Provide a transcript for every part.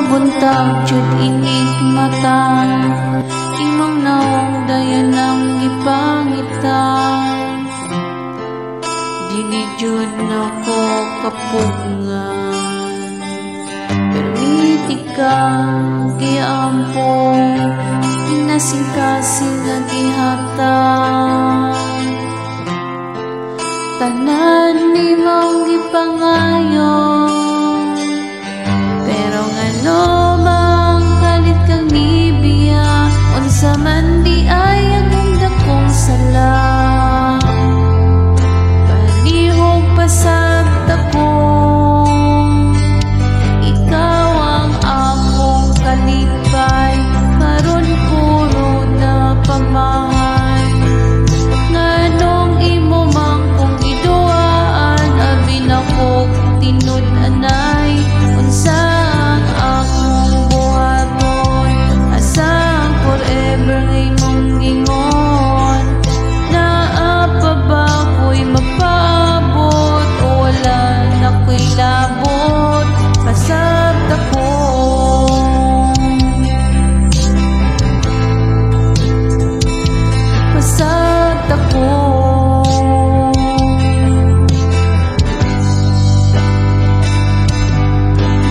buntag jud inig mata, imong naong dayan ang gipangita. Dili jud nako kapugngan, permiti ka giampo, inasing-kasing nga gihatag. Tanan nimong gipangayon, pero ngano mang kalit kang nibiya, unsa man di ay ang dakong sala. Palihog pasabta ko, ikaw ang akong kalipay, karon puro na pamahay. Nganong imo mang kung giduaan, abin ako tinud anay, unsa ang akong buhaton, asa ang forever nga imong gingon. Naa pa ba ko'y mapaabot, o wala na ko'y labot, pasabta ko. Pasabta ko.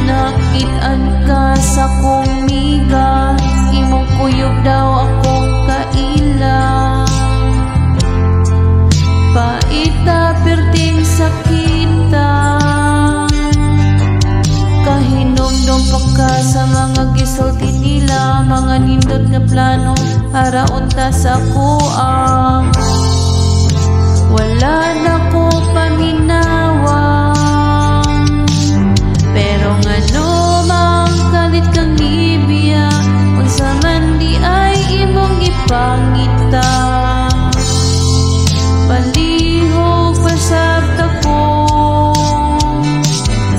Nakitaan ka sa kong miga, imong kuyog daw akong kaila. Paita perting sakita, kahinomdom pa ka sa mga gisulti nila, mga nindot nga plano para unta sa kuang. Wala na ko paminawa, pero ngano mang kalit kang nibiya, unsa man di ay imong ipangita. Palihog pasabta ko,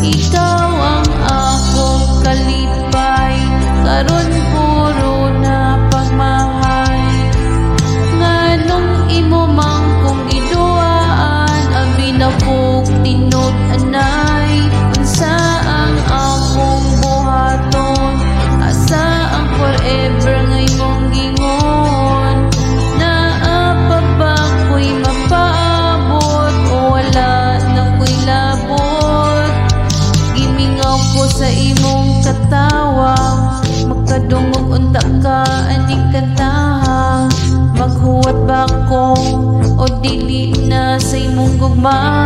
ikaw ang akong kalipay, karon puro na pagmahay. Nganong imo mang kung giduaan, abin akong tinud anay, unsa ang akong buhaton, asa ang forever nga imong gingon. Naa pa ba ko'y mapaabot, o wala na ko'y labot. Gimingaw ko sa imong katawa, makadungog unta ka aning kantaha. Maghuwat ba ko o dili na sa imong gugma?